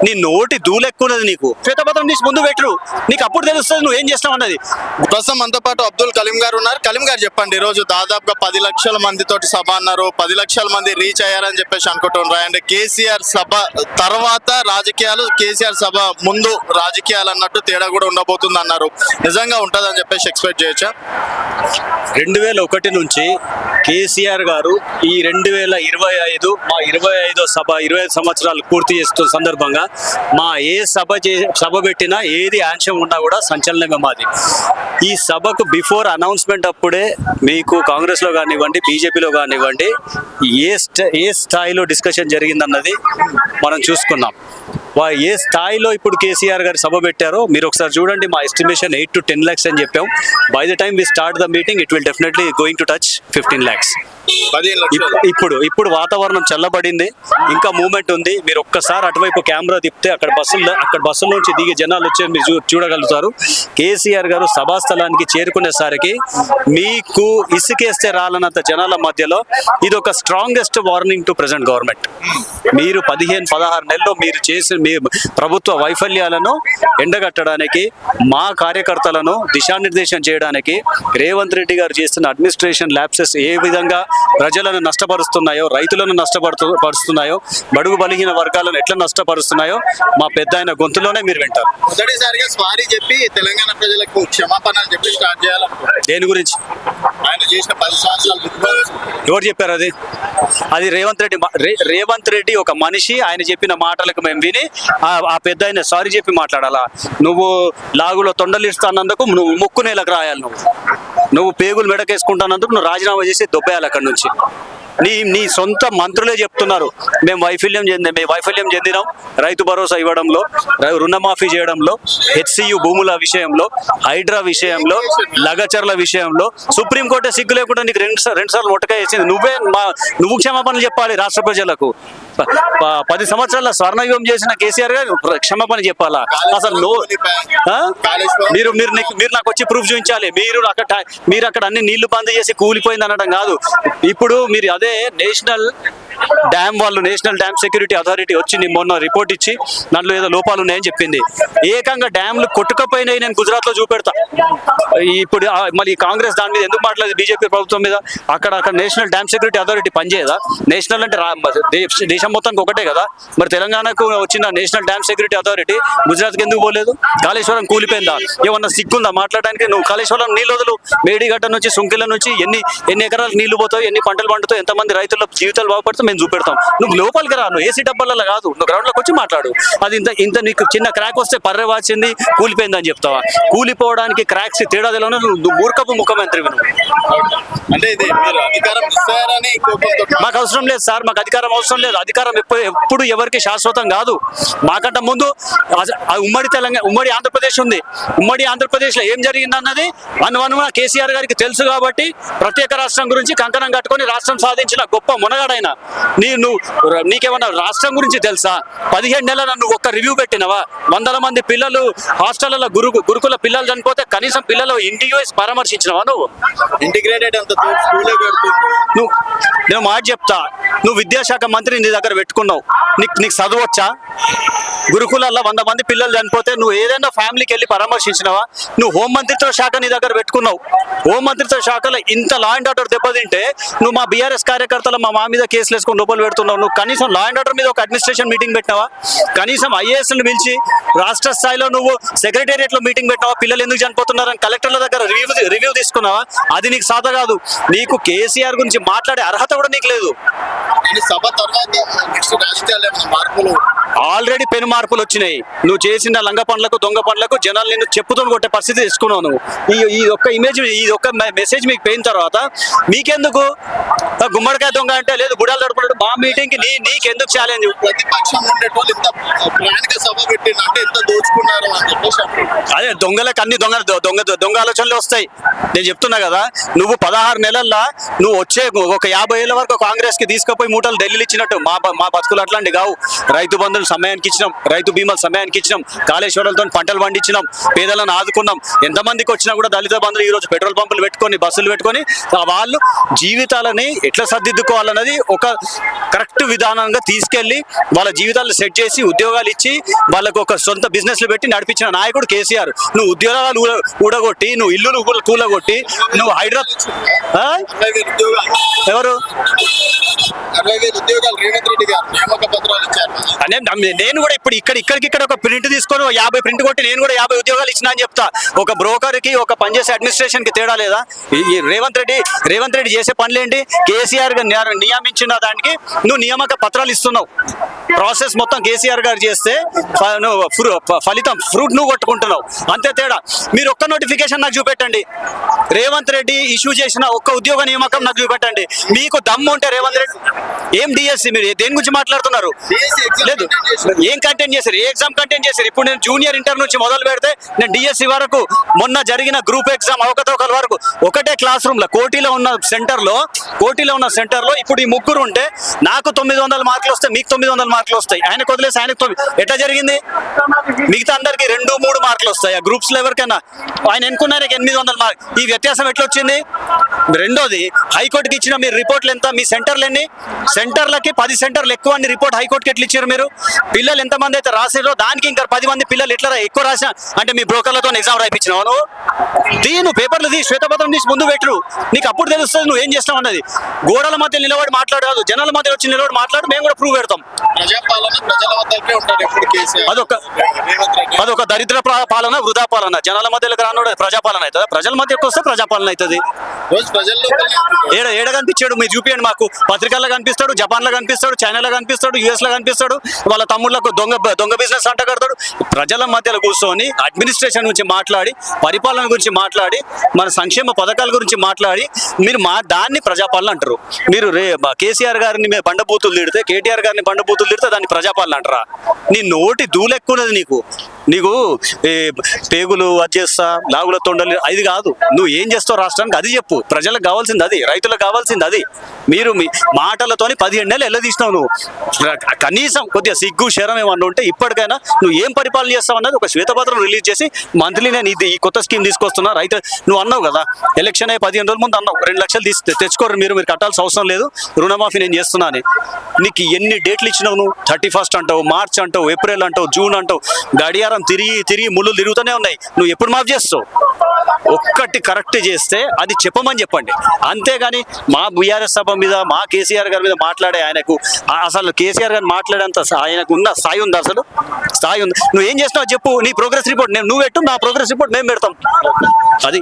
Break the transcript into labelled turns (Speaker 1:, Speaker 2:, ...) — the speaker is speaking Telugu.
Speaker 1: నీ నోటి దూలెక్కున్నది నీకు. శ్వేతపత్రం తీసి ముందు పెట్టరు, నీకు అప్పుడు తెలుస్తుంది నువ్వు ఏం చేస్తావు అన్నది.
Speaker 2: ప్రస్తుతం మనతో పాటు అబ్దుల్ కలీం గారు ఉన్నారు. కలీం గారు చెప్పండి, ఈ రోజు దాదాపుగా 10 లక్షల మందితోటి సభ అన్నారు, 10 లక్షల మంది రీచ్ అయ్యారని చెప్పేసి అనుకుంటున్నారు. అండ్ కేసీఆర్ సభ తర్వాత రాజకీయాలు, కేసీఆర్ సభ ముందు రాజకీయాలు అన్నట్టు తేడా కూడా ఉండబోతుంది అన్నారు. నిజంగా ఉంటుందని చెప్పేసి ఎక్స్పెక్ట్ చేయొచ్చా?
Speaker 1: 2001 నుంచి కేసీఆర్ గారు ఈ 2025 మా 25వ సభ 25 సంవత్సరాలు పూర్తి చేస్తున్న సందర్భంగా మా ఏ సభ పెట్టినా ఏది ఆంశం ఉన్నా కూడా సంచలనమే మాది. ఈ సభకు బిఫోర్ అనౌన్స్మెంట్ అప్పుడే మీకు కాంగ్రెస్లో కానివ్వండి, బీజేపీలో కానివ్వండి ఏ స్థాయిలో డిస్కషన్ జరిగిందన్నది మనం చూసుకున్నాం. ఏ స్థాయిలో ఇప్పుడు కేసీఆర్ గారు సభ పెట్టారో మీరు ఒకసారి చూడండి. మా ఎస్టిమేషన్ 8 to 10 lakhs అని చెప్పాం. By the time we start the meeting it will definitely going to touch 15 lakhs. ఇప్పుడు వాతావరణం చల్లబడింది, ఇంకా మూమెంట్ ఉంది. మీరు ఒక్కసారి అటువైపు కెమెరా తిప్పితే అక్కడ బస్సుల నుంచి దిగే జనాలు వచ్చే మీరు చూడగలుగుతారు. కేసీఆర్ గారు సభాస్థలానికి చేరుకునేసరికి మీకు ఇసుకేస్తే రాలనంత జనాల మధ్యలో ఇది ఒక strongest warning to present government. మీరు 15-16 నెలల్లో మీరు చేసిన మీ ప్రభుత్వ వైఫల్యాలను ఎండగట్టడానికి, మా కార్యకర్తలను దిశానిర్దేశం చేయడానికి రేవంత్ రెడ్డి గారు చేస్తున్న అడ్మినిస్ట్రేషన్ ల్యాప్సెస్ ఏ విధంగా ప్రజలను నష్టపరుస్తున్నాయో, రైతులను నష్టపరుస్తున్నాయో, బడుగు బలిహీన వర్గాలను ఎట్లా నష్టపరుస్తున్నాయో మా పెద్ద ఆయన గొంతులోనే మీరు వింటారు.
Speaker 2: మొదటిసారిగా సారీ చెప్పి తెలంగాణ ప్రజలకు క్షమాపణలు చెప్పి స్టార్ట్ చేయాలనుకుంటున్నారు.
Speaker 1: దేని గురించి?
Speaker 2: ఆయన చేసిన 10 సంవత్సరాలు
Speaker 1: ఎవరు చెప్పారు? అది రేవంత్ రెడ్డి ఒక మనిషి. ఆయన చెప్పిన మాటలకు మేము విని ఆ పెద్ద ఆయన సారీ చెప్పి మాట్లాడాలా? నువ్వు లాగులో తొండలిస్తానందుకు నువ్వు ముక్కు నేలకు రాయాలి. నువ్వు పేగులు మెడకేసుకుంటానందుకు నువ్వు రాజీనామా చేసి దొబ్బేయాలి అక్కడి నుంచి. నీ సొంత మంత్రులే చెప్తున్నారు మేము వైఫల్యం చెందినాం రైతు భరోసా ఇవ్వడంలో, రుణమాఫీ చేయడంలో, హెచ్సియు భూముల విషయంలో, హైడ్రా విషయంలో, లగచర్ల విషయంలో. సుప్రీంకోర్టే సిగ్గు లేకుండా నీకు రెండు సార్లు మొట్టకాయ వేసింది. నువ్వు క్షమాపణలు చెప్పాలి రాష్ట్ర ప్రజలకు. 10 సంవత్సరాల స్వర్ణయుగం చేసిన కేసీఆర్ గారు క్షమాపణ చెప్పాలా? అసలు మీరు నాకు వచ్చి ప్రూఫ్ చూపించాలి. మీరు అక్కడ అన్ని నీళ్లు బంద్ చేసి కూలిపోయింది అనడం కాదు. ఇప్పుడు మీరు అదే నేషనల్ డ్యామ్ సెక్యూరిటీ అథారిటీ వచ్చి మొన్న రిపోర్ట్ ఇచ్చి దాంట్లో ఏదో లోపాలు ఉన్నాయని చెప్పింది. ఏకంగా డ్యామ్లు కొట్టుకపోయినాయి నేను గుజరాత్ లో చూపెడతా. ఇప్పుడు మళ్ళీ కాంగ్రెస్ దాని మీద ఎందుకు మాట్లాడదు? బీజేపీ ప్రభుత్వం మీద అక్కడ నేషనల్ డ్యామ్ సెక్యూరిటీ అథారిటీ పనిచేయదా? నేషనల్ అంటే దేశం మొత్తానికి ఒకటే కదా. మరి తెలంగాణకు వచ్చిన నేషనల్ డ్యామ్ సెక్యూరిటీ అథారిటీ గుజరాత్కి ఎందుకు పోలేదు? కాళేశ్వరం కూలిపోయిందా? ఏమన్నా సిగ్గుందా మాట్లాడడానికి? నువ్వు కాళేశ్వరం నీళ్ళు వదులు, మేడిగడ్డ నుంచి సుంకిల నుంచి ఎన్ని ఎకరాలు నీళ్లు పోతావు, ఎన్ని పంటలు పండుతావు, ఎంతమంది రైతుల జీవితాలు బాగుపడుతావు మేము చూపెడతాం. నువ్వు లోపలికి రా, నువ్వు ఏసీ డబ్బాలలో కాదు, నువ్వు గ్రౌండ్లోకి వచ్చి మాట్లాడు. అది ఇంత నీకు చిన్న క్రాక్ వస్తే పర్రె వాచింది కూలిపోయిందని చెప్తావా? కూలిపోవడానికి క్రాక్స్ తేడా తెలియదు. నువ్వు మూర్ఖపు ముఖ్యమంత్రి.
Speaker 2: అంటే ఇది మీరు అధికారం ఇస్తారని
Speaker 1: మాకు అవసరం లేదు సార్, మాకు అధికారం అవసరం లేదు. అధికారం ఎప్పుడు ఎవరికి శాశ్వతం కాదు. మాకంటే ముందు ఉమ్మడి ఆంధ్రప్రదేశ్ ఉంది. ఉమ్మడి ఆంధ్రప్రదేశ్లో ఏం జరిగిందన్నది అనువనుమ కేసీఆర్ గారికి తెలుసు. కాబట్టి ప్రత్యేక రాష్ట్రం గురించి కంకణం కట్టుకొని రాష్ట్రం సాధించిన గొప్ప మునగాడైన నీకేమన్నా రాష్ట్రం గురించి తెలుసా? 17 నెలలు నువ్వు ఒక్క రివ్యూ పెట్టినవా? 100 మంది పిల్లలు హాస్టళ్లలో గురుకుల పిల్లలు చనిపోతే కనీసం పిల్లలు ఇంటికి వేసి పరామర్శించినవా? నువ్వు
Speaker 2: ఇంటిగ్రేటెడ్
Speaker 1: నేను మాట చెప్తా, నువ్వు విద్యాశాఖ మంత్రి నీ దగ్గర పెట్టుకున్నావు. నీకు చదవచ్చా? గురుకులలో 100 మంది పిల్లలు చనిపోతే నువ్వు ఏదైనా ఫ్యామిలీకి వెళ్ళి పరామర్శించినవా? నువ్వు హోంమంత్రిత్వ శాఖ నీ దగ్గర పెట్టుకున్నావు. హోంమంత్రిత్వ శాఖలో ఇంత లా అండ్ ఆర్డర్ దెబ్బతింటే నువ్వు మా బీఆర్ఎస్ కార్యకర్తలు మా మీద కేసులు వేసుకొని లోపల పెడుతున్నావు. నువ్వు కనీసం లా అండ్ ఆర్డర్ మీద ఒక అడ్మినిస్ట్రేషన్ మీటింగ్ పెట్టినావా? కనీసం ఐఏఎస్లను పిలిచి రాష్ట్ర స్థాయిలో నువ్వు సెక్రటేరియట్ లో మీటింగ్ పెట్టినావా? పిల్లలు ఎందుకు చనిపోతున్నారని కలెక్టర్ల దగ్గర రివ్యూ తీసుకున్నావా? అది నీకు సాధ కాదు. నీకు కేసీఆర్ గురించి మాట్లాడే అర్హత కూడా నీకు లేదు.
Speaker 2: సభ తర్వాత మార్పులు
Speaker 1: ఆల్రెడీ పెను మార్పులు వచ్చినాయి. నువ్వు చేసిన లంగ పనులకు, దొంగ పనులకు జనాలు నిన్ను చెప్పుతో కొట్టే పరిస్థితి తెచ్చుకున్నావు. నువ్వు ఈ ఒక్క ఇమేజ్, ఈ ఒక్క మెసేజ్ మీకు పోయిన తర్వాత మీకెందుకు గుమ్మడికాయ దొంగ అంటే లేదు, బుడాలు తడుపున్నాడు మా మీటింగ్ కి నీకెందుకు ఛాలెంజ్?
Speaker 2: ప్రతిపక్షం ఉండేటోళ్ళు ఇంత ప్లాన్ గా సభ పెట్టిందంటే ఎంత దోచుకున్నారు అని చెప్పేసి
Speaker 1: అదే దొంగలకు అన్ని దొంగ ఆలోచనలు వస్తాయి. నేను చెప్తున్నా కదా, నువ్వు 16 నెలల్లో నువ్వు వచ్చే ఒక 50 ఏళ్ళ వరకు కాంగ్రెస్ కి తీసుకుపోయి మూటలు ఢిల్లీలు ఇచ్చినట్టు మా బతుకులు అట్లాంటి కావు. రైతు బంధువులు సమయానికి ఇచ్చినాం, రైతు బీమాలు సమయానికి ఇచ్చినాం, కాళేశ్వరాలతో పంటలు పండించినాం, పేదలను ఆదుకున్నాం. ఎంతమందికి వచ్చినా కూడా దళిత బంధువులు ఈ రోజు పెట్రోల్ పంపులు పెట్టుకొని బస్సులు పెట్టుకొని వాళ్ళు జీవితాలని ఎట్లా సర్దిద్దుకోవాలన్నది ఒక కరెక్ట్ విధానంగా తీసుకెళ్లి వాళ్ళ జీవితాలను సెట్ చేసి ఉద్యోగాలు ఇచ్చి వాళ్ళకు ఒక సొంత బిజినెస్లు పెట్టి నడిపించిన నాయకుడు కేసీఆర్. నువ్వు ఉద్యోగాలు ఊడగొట్టి, నువ్వు ఇల్లులు కూలగొట్టి, నువ్వు ఎవరు నేను కూడా ఇప్పుడు ఇక్కడికి ఒక ప్రింట్ తీసుకొని 50 ప్రింట్ కొట్టి నేను కూడా 50 ఉద్యోగాలు ఇచ్చినా అని చెప్తా. ఒక బ్రోకర్ కి ఒక పనిచేసే అడ్మినిస్ట్రేషన్ కి తేడా లేదా? ఈ రేవంత్ రెడ్డి చేసే పనులేంటి? కేసీఆర్ గారు నియమించిన దానికి నువ్వు నియామక పత్రాలు ఇస్తున్నావు. ప్రాసెస్ మొత్తం కేసీఆర్ గారు చేస్తే ఫలితం ఫ్రూట్ నువ్వు కొట్టుకుంటున్నావు, అంతే తేడా. మీరు ఒక్క నోటిఫికేషన్ నాకు చూపెట్టండి. రేవంత్ రెడ్డి ఇష్యూ చేసిన ఒక్క ఉద్యోగ నియామకం నాకు చూపెట్టండి. మీకు దమ్ము ఉంటే రేవంత్ రెడ్డి ఏం డిఎస్సి మీరు దేని గురించి మాట్లాడుతున్నారు? లేదు, ఏం కంటెంట్ చేశారు? ఏ ఎగ్జామ్ కంటెంట్ చేశారు? ఇప్పుడు నేను జూనియర్ ఇంటర్ నుంచి మొదలు పెడితే నేను డిఎస్సి వరకు మొన్న జరిగిన గ్రూప్ ఎగ్జామ్ అవకతవకల వరకు ఒకటే క్లాస్ రూమ్ లో కోటిలో ఉన్న సెంటర్ లో ఇప్పుడు ఈ ముగ్గురు ఉంటే నాకు 900 మార్కులు వస్తాయి, మీకు 900 మార్కులు వస్తాయి. ఆయనకు వదిలేసి ఆయనకు ఎట్లా జరిగింది? మిగతా అందరికి 2-3 మార్కులు వస్తాయి ఆ గ్రూప్స్ లో ఎవరికైనా. ఆయన ఎన్నుకున్నానికి 800 మార్కులు. ఈ వ్యత్యాసం ఎట్లా వచ్చింది? రెండోది, హైకోర్టుకి ఇచ్చిన మీరు రిపోర్ట్లు ఎంత? మీ సెంటర్లు ఎన్ని? సెంటర్లకి 10 సెంటర్లు ఎక్కువ అని రిపోర్ట్ హైకోర్టుకి ఎట్లా ఇచ్చారు మీరు? పిల్లలు ఎంతమంది అయితే రాసిరో దానికి ఇంకా 10 మంది పిల్లలు ఎట్లా ఎక్కువ రాసా అంటే మీ బ్రోకర్లతో ఎగ్జామ్ రాయించినావు నువ్వు? నువ్వు పేపర్లు తీసి శ్వేతపత్రం తీసి ముందు పెట్టరు, నీకు అప్పుడు తెలుస్తుంది నువ్వు ఏం చేస్తావు అన్నది. గోడల మధ్య నిలబడి మాట్లాడదు, జనాల మధ్య వచ్చి నిలబడి మాట్లాడు, మేము కూడా ప్రూవ్ పెడతాం. అదొక దరిద్ర పాలన, వృధా పాలన. జనాల మధ్యలోకి రానుడు ప్రజాపాలన అవుతుంది. ప్రజల మధ్యకి వస్తే ప్రజాపాలన అవుతుంది. ఏడ కనిపించాడు? మీరు చూపించండి మాకు. పత్రికల్లో కనిపిస్తాడు, జపాన్ లో కనిపిస్తాడు, చైనాలో కనిపిస్తాడు, యుఎస్ లో కనిపిస్తాడు. వాళ్ళ తమ్ముళ్లకు దొంగ బిజినెస్ అంట కడతాడు. ప్రజల మధ్యలో కూర్చొని అడ్మినిస్ట్రేషన్ గురించి మాట్లాడి, పరిపాలన గురించి మాట్లాడి, మన సంక్షేమ పథకాల గురించి మాట్లాడి మీరు దాన్ని ప్రజాపాలన అంటారు. మీరు కేసీఆర్ గారిని బండబూతులు తిడితే, కేటీఆర్ గారిని బండబూతులు తిడితే దాన్ని ప్రజాపాలన అంటారా? నీ నోటి దూలెక్కున్నది నీకు పేగులు వచ్చేస్తా, లాగుల తొండలు, అది కాదు. నువ్వు ఏం చేస్తావు రాష్ట్రానికి అది చెప్పు. ప్రజలకు కావాల్సింది అది, రైతులకు కావాల్సింది అది. మీరు మీ మాటలతోని 17 నెలలు ఎల్లదీసినావు. నువ్వు కనీసం కొద్దిగా సిగ్గు శరం ఏమన్నా ఉంటే ఇప్పటికైనా నువ్వు ఏం పరిపాలన చేస్తావు అన్నది ఒక శ్వేతపత్రం రిలీజ్ చేసి మంత్లీ నేను ఈ కొత్త స్కీమ్ తీసుకొస్తున్నా రైతు. నువ్వు అన్నావు కదా ఎలక్షన్ అయ్యి 15 రోజుల ముందు అన్నావు 2 లక్షలు తెచ్చుకోరు మీరు కట్టాల్సిన అవసరం లేదు, రుణమాఫీ నేను చేస్తున్నా అని. నీకు ఎన్ని డేట్లు ఇచ్చినావు నువ్వు? 31 అంటావు, మార్చ్ అంటావు, ఏప్రిల్ అంటావు, జూన్ అంటావు. గడియారం తిరిగి ముళ్ళు తిరుగుతూనే ఉన్నాయి. నువ్వు ఎప్పుడు మాఫ్ చేస్తావు? ఒక్కటి కరెక్ట్ చేస్తే అది చెప్పమని చెప్పండి. అంతేగాని మా బీఆర్ఎస్ సభ మీద, మా కేసీఆర్ గారి మీద మాట్లాడే ఆయనకు అసలు కేసీఆర్ గారిని మాట్లాడేంత ఆయనకు ఉన్న స్థాయి ఉంది? అసలు స్థాయి ఉంది? నువ్వు ఏం చేస్తున్నావు చెప్పు. నీ ప్రోగ్రెస్ రిపోర్ట్ నువ్వు పెట్టు, నా ప్రోగ్రెస్ రిపోర్ట్ మేము పెడతాం. అది